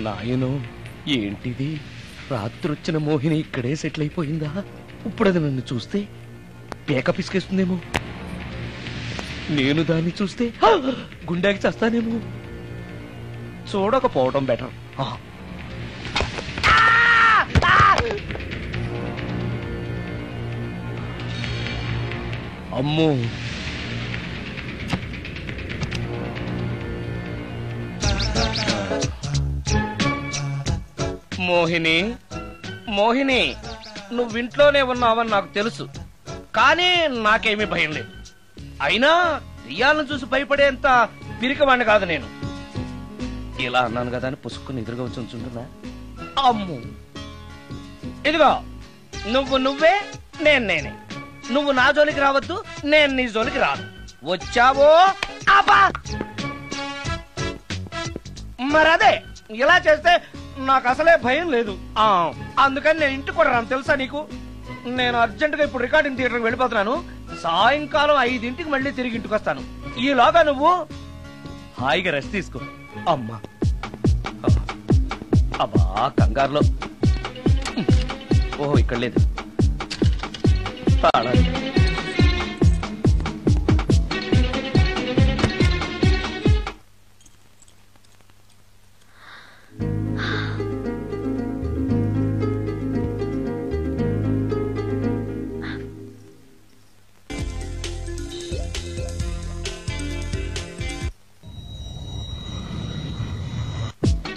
నాయను ఏంటిది? రాత్రొచ్చిన మోహిని ఇక్కడే సెటిల్ అయిపోయిందా? ఇప్పుడు అది నన్ను చూస్తే పేక పిసికేస్తుందేమో. నేను దాన్ని చూస్తే గుండెకి చస్తానేమో. చూడకపోవడం బెటర్. అమ్మో, మోహిని మోహిని, నువ్వింట్లోనే ఉన్నావని నాకు తెలుసు, కానీ నాకేమీ భయం లేదు. అయినా దెయ్యాలను చూసి భయపడేంత పిరికవాణ్ణి కాదు నేను. ఇలా అన్నాను కదా అని పుసుక్కుని ఎదురుగా వచ్చి ఉంచుంటుందా? అమ్ము, ఇదిగో నువ్వే, నేనే. నువ్వు నా జోలికి రావద్దు, నేను నీ జోలికి రాను. వచ్చావో అబ్బా, మరదే ఇలా చేస్తే నాకు అసలే భయం లేదు. అందుకని నేను ఇంటికి కూడా రాను, తెలుసా నీకు? నేను అర్జెంటుగా ఇప్పుడు రికార్డింగ్ థియేటర్కి వెళ్ళిపోతున్నాను. సాయంకాలం 5ంటికి మళ్ళీ తిరిగి ఇంటికి వస్తాను. ఈలోగా నువ్వు హాయిగా రెస్ట్ తీసుకో. అమ్మా, అబ్బా కంగారులో. ఓహో, ఇక్కడ లేదు.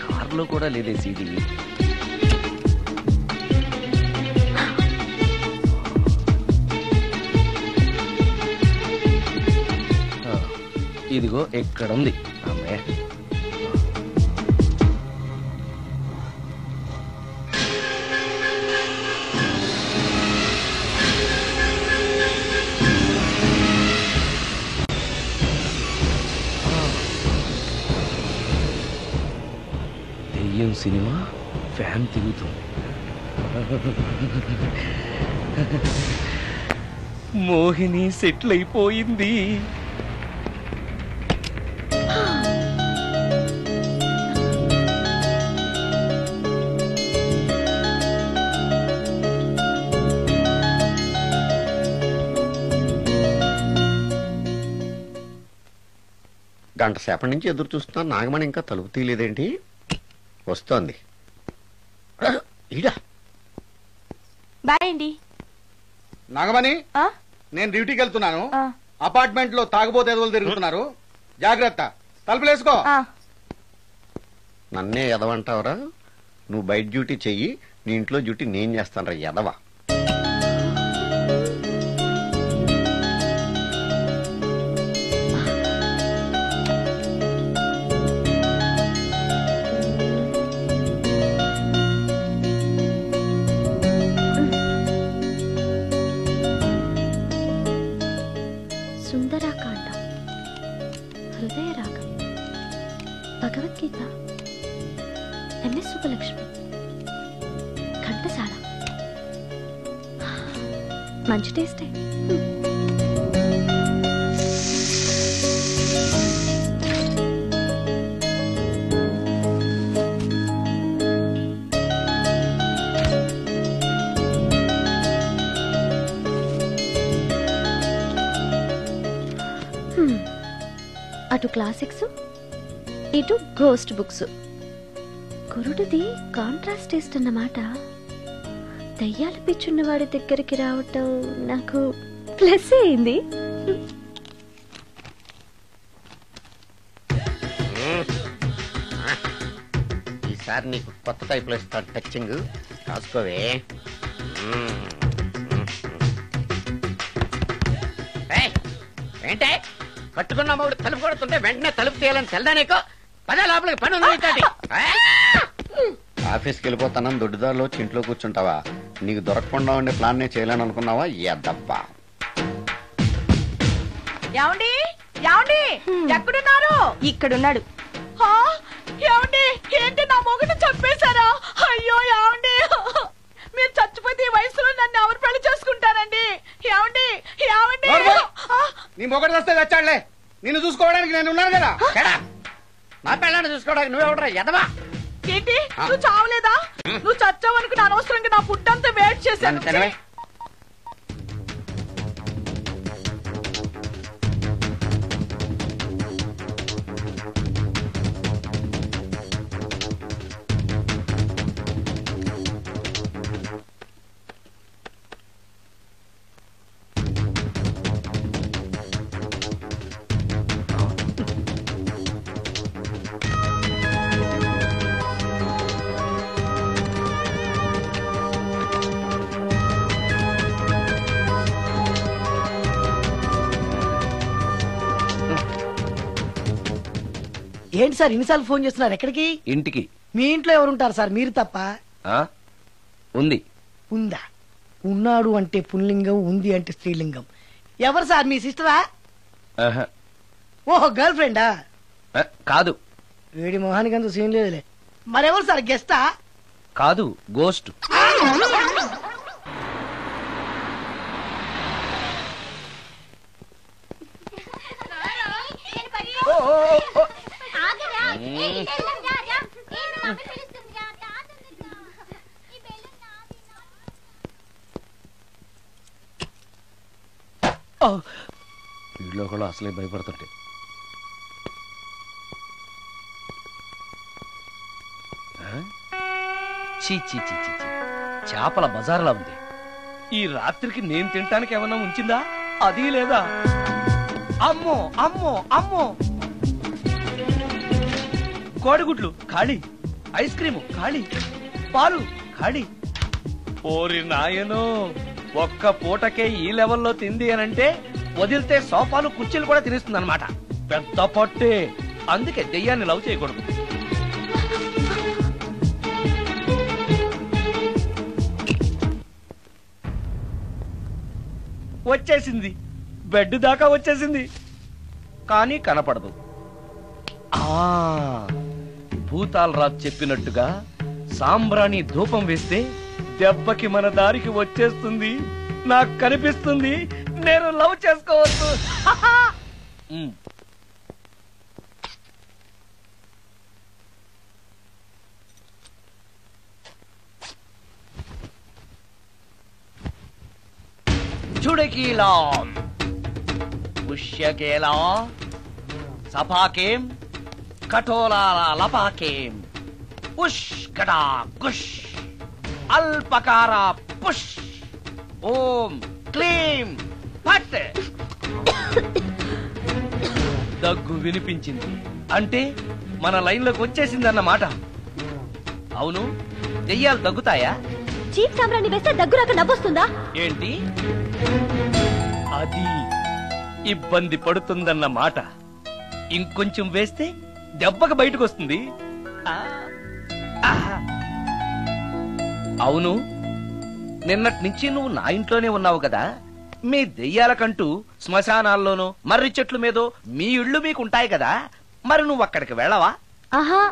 కార్లో కూడా లేదే సీడీ. ఇదిగో ఎక్కడుంది. అమ్మే, దెయ్యం సినిమా ఫ్యాన్ తిరుగుతుంది. మోహిని సెటిల్ అయిపోయింది. గంట సేపటి నుంచి ఎదురు చూస్తున్నాను. నాగమణి ఇంకా తలుపు తీయలేదేంటి? వస్తోంది. బాయ్ అండి. నాగమణి, నేను డ్యూటీకి వెళ్తున్నాను. అపార్ట్మెంట్ లో తాగుబోతే ఎదవలు తిరుగుతున్నారు, జాగ్రత్త. తలుపులేసుకో. నన్నే ఎదవంటావరా? నువ్వు బయట డ్యూటీ చెయ్యి, నీ ఇంట్లో డ్యూటీ నేను చేస్తాను రా ఎదవా. సుందరాకాండ, హృదయ రాగం, భగవద్గీత, ఎంఎస్ సుబ్బలక్ష్మి, ఘంటసాల. మంచి టేస్టే. అటు క్లాసిక్స్, ఇటు గోస్ట్ బుక్స్. కురుడిది కాంట్రాస్ట్ టేస్ట్ అన్నమాట. దయ్యాలు పిచ్చున్న వాడి దగ్గరికి రావటం నాకు ప్లస్ అయింది. ఈసారి నీకు కొత్త టైప్లో ఇస్తాను టచ్చింగ్, రాసుకోవే. ఏంటే కట్టుకున్న మూడు తలుపు కొడుతుంటే వెంటనే తలుపు తీయాలని తెల్దా నీకు? పదే లోపలికి పని ఉంది. ఆఫీస్కి వెళ్ళిపోతానని దొడ్డుదారిలో ఇంట్లో కూర్చుంటావా? నీకు దొరకకుండా ఉండే ప్లాన్ నేను చేయలేను అనుకున్నావా? ఎద్దబ్బా. ఏమండి ఏమండి ఎక్కడున్నారు? ఇక్కడున్నాడు. ఏమండి ఏంటి నా మొగుడు చంపేశారా? అయ్యో ఏమండి, మీరు చచ్చిపోతే ఈ వయసులో నన్ను ఎవరు పెళ్లి చేసుకుంటారండి? ఏమండి ఏమండి నీ మొగుడు వస్తే వచ్చాడులే, నిన్ను చూసుకోవడానికి నేను ఉన్నాను కదా. నా పిల్లని చూసుకోవడానికి నువ్వెవడరా ఎదవా? ఏంటి నువ్వు చావలేదా? నువ్వు చచ్చావనుకుని అనవసరంగా నా ఫుడ్ అంతా వేట్ చేశాను. ఏంటి సార్ ఇన్నిసార్లు ఫోన్ చేస్తున్నారు? ఎక్కడికి? ఇంటికి. మీ ఇంట్లో ఎవరుంటారు సార్? మీరు తప్ప. ఉంది. ఉందా? ఉన్నాడు అంటే పుల్లింగం, ఉంది అంటే స్త్రీలింగం. ఎవరు సార్? మీ సిస్టరా? ఓహో గర్ల్ ఫ్రెండా? కాదు. వేడి మొహానికి అంత సీన్ లేదులే. మరెవరు సార్? గెస్టా? కాదు, గోస్ట్. వీళ్ళు కూడా అసలే భయపడుతుంటే. చీ చీ చీ చీ, చేపల బజార్లా ఉంది. ఈ రాత్రికి నేను తినటానికి ఏమన్నా ఉంచిందా? అది లేదా? అమ్మో అమ్మో అమ్మో, కోడిగుడ్లు ఖాళీ, ఐస్ క్రీము ఖాళీ, పాలు ఖాళీ. ఓరి నాయనో, ఒక్క పూటకే ఈ లెవెల్లో తింది అనంటే వదిలితే సోఫాలు కుర్చీలు కూడా తినేస్తుంది అనమాట. పెద్ద పొట్టే. అందుకే దెయ్యాన్ని లవ్ చేయకూడదు. వచ్చేసింది, బెడ్ దాకా వచ్చేసింది, కానీ కనపడదు. భూతాలరాజు చెప్పినట్టుగా సాంబ్రాణి ధూపం వేస్తే దెబ్బకి మన దారికి వచ్చేస్తుంది. నాకు కనిపిస్తుంది, నేను లవ్ చేసుకోవచ్చు. చుడకీలా పుష్యకేలా సపాకేం కఠోరాల లపాకేం పుష్ కటా కుష్ అల్పకార పుష్ ఓం క్లీం ఫట్. దగ్గు వినిపించింది అంటే మన లైన్లోకి వచ్చేసిందన్నమాట. అవును, దెయ్యాలు దగ్గుతాయా? చీప్ సాంబ్రాన్ని వేస్తే దగ్గు రాక నవ్వొస్తుందా? ఏంటి అది? ఇబ్బంది పడుతుందన్న మాట. ఇంకొంచెం వేస్తే దెబ్బకి బయటకు వస్తుంది. అవును, నిన్నటి నుంచి నువ్వు నా ఇంట్లోనే ఉన్నావు కదా. మీ దెయ్యాలకంటూ శ్మశానాల్లోనూ మర్రి చెట్ల మీదో మీ ఇళ్ళు మీకుంటాయి కదా, మరి నువ్వు అక్కడికి వెళ్ళవా? ఆహా,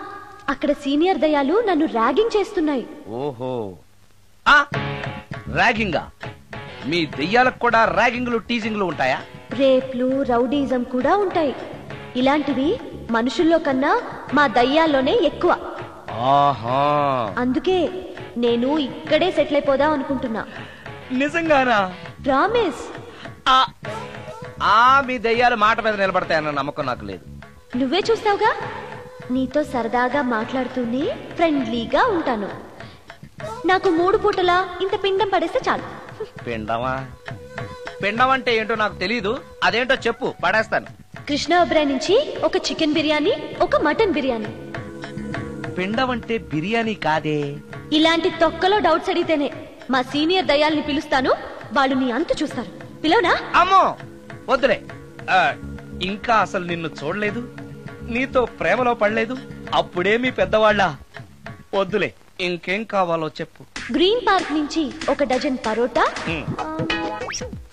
అక్కడ సీనియర్ దయ్యాలు నన్ను ర్యాగింగ్ చేస్తున్నాయి. ఓహో, ర్యాగింగా? మీ దెయ్యాలకు కూడా ర్యాగింగ్లు టీజింగ్లు ఉంటాయా? రేప్లు, రౌడీజం కూడా ఉంటాయి. ఇలాంటివి మనుషుల్లో కన్నా మా దయ్యాల్లోనే ఎక్కువ. ఆహా, అందుకే నేను ఇక్కడే సెటిల్ అయిపోదాం అనుకుంటున్నా. నిజంగానా? ప్రామిస్. మీ దయ్యాలు మాట మీద నిలబడతాయన్న నమ్మకం నాకు లేదు. నువ్వే చూస్తావుగా. నీతో సరదాగా మాట్లాడుతూనే ఫ్రెండ్లీగా ఉంటాను. నాకు 3 పూటలా ఇంత పిండం పడేస్తే చాలు. పిండమా? పిండం అంటే ఏంటో నాకు తెలీదు, అదేంటో చెప్పు, పడేస్తాను. కృష్ణ ఒబ్రాయ్ నుంచి ఒక చికెన్ బిర్యానీ, ఒక మటన్ బిర్యానీ. పిండం అంటే బిర్యానీ కాదే. ఇలాంటి తొక్కలో డౌట్స్ అడిగితేనే మా సీనియర్ దయ్యాల్ని పిలుస్తాను, వాళ్ళు నీ అంతు చూస్తారు. పిలవనా? అమ్మో వద్దులే. ఇంకా అసలు నిన్ను చూడలేదు, నీతో ప్రేమలో పడలేదు, అప్పుడే మీ పెద్దవాళ్ళ. వద్దులే, ఇంకేం కావాలో చెప్పు. గ్రీన్ పార్క్ నుంచి ఒక డజన్ పరోటా,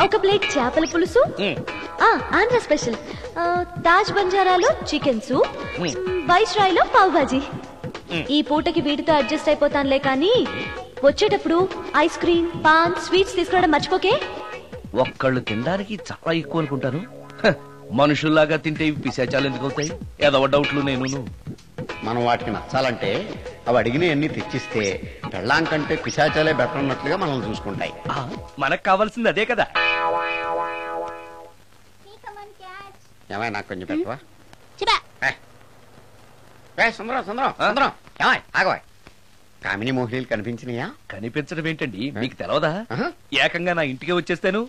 ఒక ప్లేట్ చేపల పులుసు, ఆంధ్ర స్పెషల్ తాజ్ బంజారాలో చికెన్ సూప్, వైస్రాయ్ లో పావ్ భాజీ. ఈ పూటకి వీటితో అడ్జస్ట్ అయిపోతానులే, కానీ వచ్చేటప్పుడు ఐస్ క్రీమ్, పాన్, స్వీట్స్ తీసుకురావడం మర్చిపోకే. ఒక్కళ్ళు తినడానికి చాలా ఎక్కువ అనుకుంటాను. మనుషుల్లాగా తింటే ఇవి పిశాచాలు ఎందుకు అవుతాయి? ఏదో డౌట్లు నేను. మనం వాటికి నచ్చాలంటే అవి అడిగినవన్నీ తెచ్చిస్తే పెళ్ళాం కంటే పిశాచాలే బెటర్ అన్నట్లుగా మనల్ని చూసుకుంటాయి. మనకు కావాల్సింది అదే కదా. ఏమై నాకు కొంచెం పెట్టవా? సుందరం సుందరం సుందరం, ఏమై ఆగవా? కామిని మోహినీలు కనిపించినాయా? కనిపించడం ఏంటండి, మీకు తెలవదా? ఏకంగా నా ఇంటికి వచ్చేస్తాను.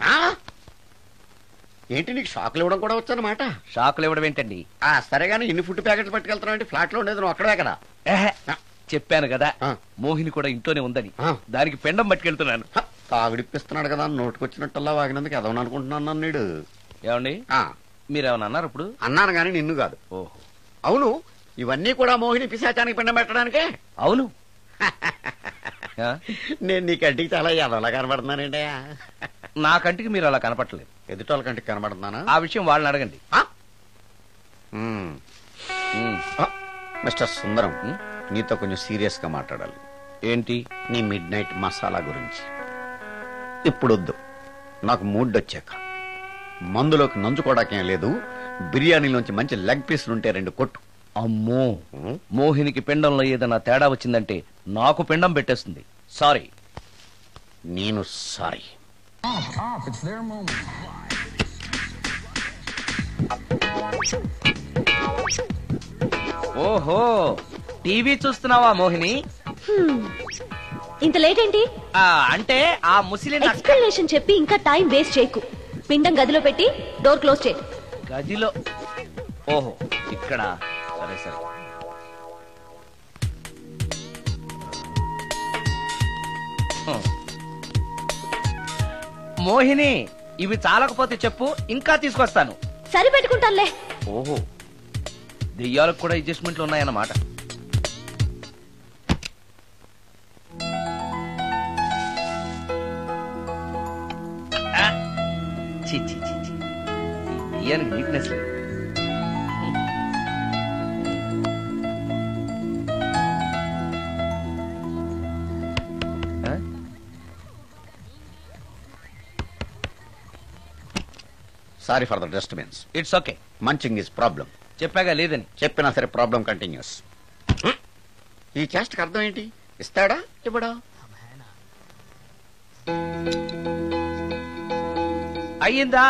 ఏంటి నీకు షాకులు ఇవ్వడం కూడా వచ్చానమాట? షాకులు ఇవ్వడం ఏంటండి? సరేగాని ఇన్ని ఫుడ్ ప్యాకెట్లు పట్టుకెళ్తున్నావు అంటే ఫ్లాట్ లో ఉండేది నువ్వు అక్కడే కదా. చెప్పాను కదా మోహిని కూడా ఇంట్లోనే ఉందని, దానికి పెండం పట్టుకెళ్తున్నాను. తాగుడిప్పిస్తున్నాడు కదా, నోటుకొచ్చినట్టల్లా వాగినందుకు ఎదవని అనుకుంటున్నాను నీడు. ఏమండి మీరేమన్నా అన్నారు ఇప్పుడు? అన్నాను గాని నిన్ను కాదు. ఓహో అవును, ఇవన్నీ కూడా మోహిని పిశాచానికి పిండం పెట్టడానికే? అవును. నేను నీ కంటికి చాలా ఎదవలా కనబడుతున్నానండి. నా కంటికి మీరు అలా కనపడలేదు. ఎదుటోళ్ళ కంటికి కనబడుతున్నానా? ఆ విషయం వాళ్ళని అడగండి. మిస్టర్ సుందరం, నీతో కొంచెం సీరియస్ గా మాట్లాడాలి. ఏంటి? నీ మిడ్ నైట్ మసాలా గురించి. ఇప్పుడు వద్దు, నాకు మూడ్ వచ్చాక. మందులోకి నంచుకోవడాకేం లేదు, బిర్యానీలోంచి మంచి లెగ్ పీసులుంటే 2 కొట్టు. అమ్మో, మోహినికి పిండంలో ఏదైనా తేడా వచ్చిందంటే నాకు పిండం పెట్టేస్తుంది. సారీ. నేను సారీ. ఓహో, టీవీ చూస్తున్నావా మోహిని? ఇంత లేట్ ఏంటి? అంటే ఆ ముసిలి ఎక్స్ప్లెనేషన్ చెప్పి ఇంకా టైం వేస్ట్ చేయకు. పిండం గదిలో పెట్టి డోర్ క్లోజ్ చేయి. గదిలో? ఓహో, ఇక్కడ. సరే సరే. మోహిని, ఇవి చాలకపోతే చెప్పు, ఇంకా తీసుకొస్తాను. సరి పెట్టుకుంటానులే. ఓహో, దెయ్యాలకు కూడా అడ్జస్ట్మెంట్లు ఉన్నాయన్నమాట. ఈ దెయ్యానికి నీట్నెస్ లేదు. Sorry for the disturbance. It's okay. Munching is problem. చెప్పాగా లేదని. చెప్పినా సరే ప్రాబ్లం కంటిన్యూస్. ఈ చేష్టకి అర్థం ఏంటి? ఇస్తాడా ఇవ్వడా? అయ్యిందా?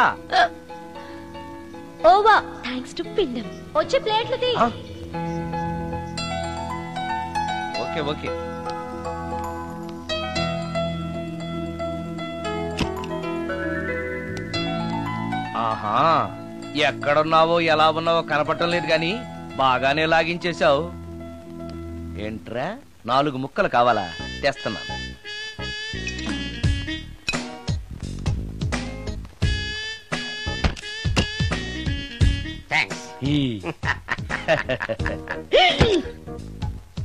ఓవా, థ్యాంక్స్ టు పిండం. వచ్చే ప్లేట్లు తీ. Okay okay. ఆహా, ఎక్కడున్నావో ఎలా ఉన్నావో కనపడటం లేదు గాని బాగానే లాగించేశావు. ఏంట్రా, 4 ముక్కలు కావాలా? తెస్తున్నాను.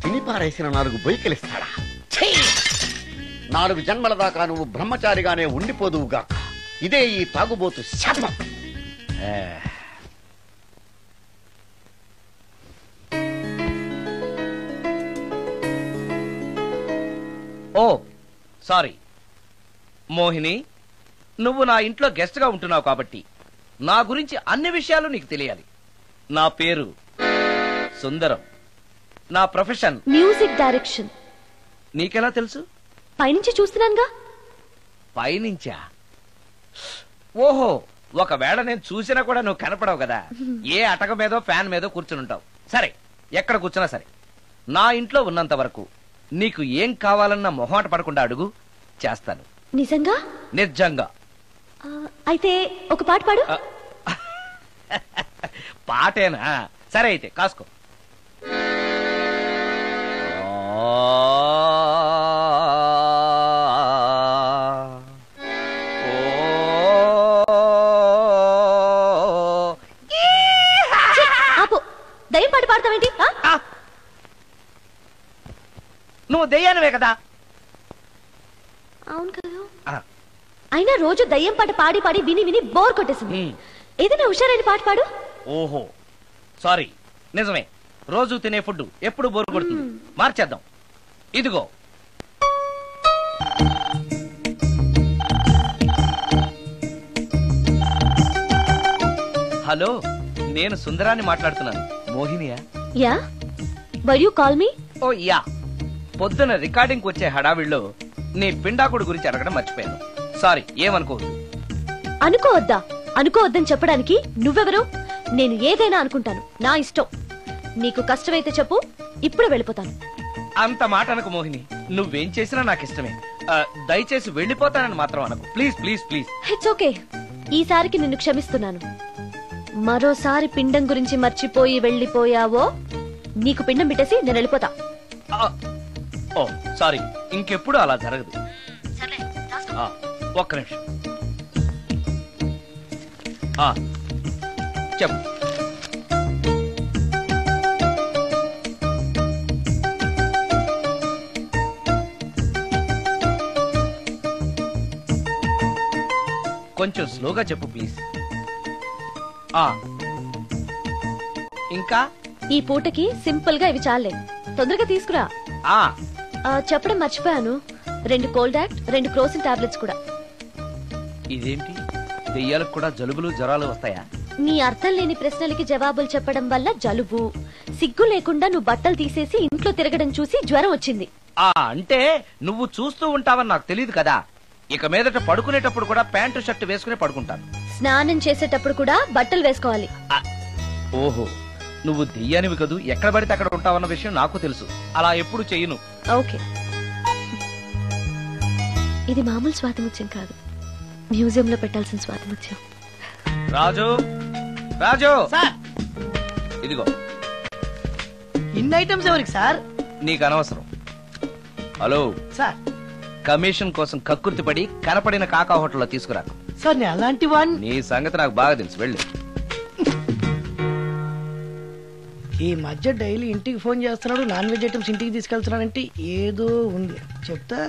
తిని పారేసిన 4 బొయ్యకిలిస్తాడా? 4 జన్మల దాకా నువ్వు బ్రహ్మచారిగానే ఉండిపోదువుగాక. ఇదే ఈ తాగుబోతు శాపం. ఓ సారీ మోహిని, నువ్వు నా ఇంట్లో గెస్ట్ గా ఉంటున్నావు కాబట్టి నా గురించి అన్ని విషయాలు నీకు తెలియాలి. నా పేరు సుందరం, నా ప్రొఫెషన్ మ్యూజిక్ డైరెక్షన్. నీకెలా తెలుసు? పైనుంచి చూస్తున్నానుగా. పైనుంచా? ఓహో, ఒకవేళ నేను చూసినా కూడా నువ్వు కనపడవు కదా. ఏ అటక మీదో ఫ్యాన్ మీదో కూర్చునుంటావు. సరే, ఎక్కడ కూర్చున్నా సరే, నా ఇంట్లో ఉన్నంత వరకు నీకు ఏం కావాలన్నా మొహాట పడకుండా అడుగు, చేస్తాను. నిజంగా? నిజంగా. అయితే ఒక పాట పాడు. పాటేనా? సరే అయితే కాసుకో. ఆపు, దయ్యం పాట పాడతావేంటి? నువ్వు దెయ్యానివే కదా. అవును కదా. అయినా రోజు దయ్యం పాట పాడి పాడి విని విని బోర్ కొట్టేసింది. ఏదైనా హుషారైన పాట పాడు. ఓహో సారీ, నిజమే. రోజు తినే ఫుడ్ ఎప్పుడు బోరు కొడుతుంది. మార్చేద్దాం. ఇదిగో. హలో, నేను సుందరాన్ని మాట్లాడుతున్నాను. మోహినియా? Yeah, why you call me? Oh yeah, పొద్దున రికార్డింగ్ వచ్చే హడావిడిలో నీ పిండాకుడు గురించి అడగడం మర్చిపోయాను. సారీ, ఏమనుకోవద్దు. అనుకోవద్దా? అనుకోవద్దని చెప్పడానికి నువ్వెవరు? నేను ఏదైనా అనుకుంటాను, నా ఇష్టం. నీకు కష్టమైతే చెప్పు, ఇప్పుడు వెళ్ళిపోతాను. అంత మాట అనకు మోహిని. నువ్వేం చేసినా నాకు ఇష్టమే. దయచేసి వెళ్ళిపోతానని మాత్రం అనకు. Please please please. It's okay, ఈసారికి నిన్ను క్షమిస్తున్నాను. మరోసారి పిండం గురించి మర్చిపోయి వెళ్ళిపోయావో నీకు పిండం పెట్టేసి నేను వెళ్ళిపోతా. ఓ సారీ, ఇంకెప్పుడు అలా జరగదు. ఒక్క నిమిషం. చెప్పు. కొంచెం స్లోగా చెప్పు ప్లీజ్. ఇంకా ఈ పూటకి సింపుల్ గా ఇవి చాలే, తొందరగా తీసుకురా. చెప్పడం మర్చిపోయాను, 2 కోల్డ్ యాక్ట్, 2 క్రోసిన్ టాబ్లెట్స్ కూడా. ఇదేంటి, దెయ్యాలకు కూడా జలుబులు జ్వరాలు వస్తాయా? నీ అర్థం లేని ప్రశ్నలకి జవాబులు చెప్పడం వల్ల జలుబు, సిగ్గు లేకుండా నువ్వు బట్టలు తీసేసి ఇంట్లో తిరగడం చూసి జ్వరం వచ్చింది. అంటే నువ్వు చూస్తూ ఉంటావని నాకు తెలియదు కదా. ఇక మీదట పడుకునేటప్పుడు కూడా ప్యాంటు షర్ట్ వేసుకుని పడుకుంటాను. స్నానం చేసేటప్పుడు కూడా బట్టలు వేసుకోవాలి. ఓహో, నువ్వు దెయ్యానివి కదూ, ఎక్కడ పడితే అక్కడ ఉంటావన్న విషయం నాకు తెలుసు. అలా ఎప్పుడు చెయ్యను. ఓకే, ఇది మామూలు స్వాతిముత్యం కాదు, మ్యూజియం లో పెట్టాల్సిన స్వాతిముత్యం. రాజు, రాజు సార్, ఇదిగో. ఇన్ని ఐటమ్స్ ఎవరికి సార్? నీకు అనవసరం. హలో సార్, కమిషన్ కోసం కక్కుర్తి పడి కనపడిన కాకా హోటల్లో తీసుకురా. సార్ నేను అలాంటి వాడిని. నీ సంగతి నాకు బాగా తెలుసు, వెళ్ళు. ఈ మధ్య డైలీ ఇంటికి ఫోన్ చేస్తున్నాడు, నాన్ వెజ్ ఐటమ్స్ ఇంటికి తీసుకెళ్తున్నాడంటే ఏదో ఉంది, చెప్తా.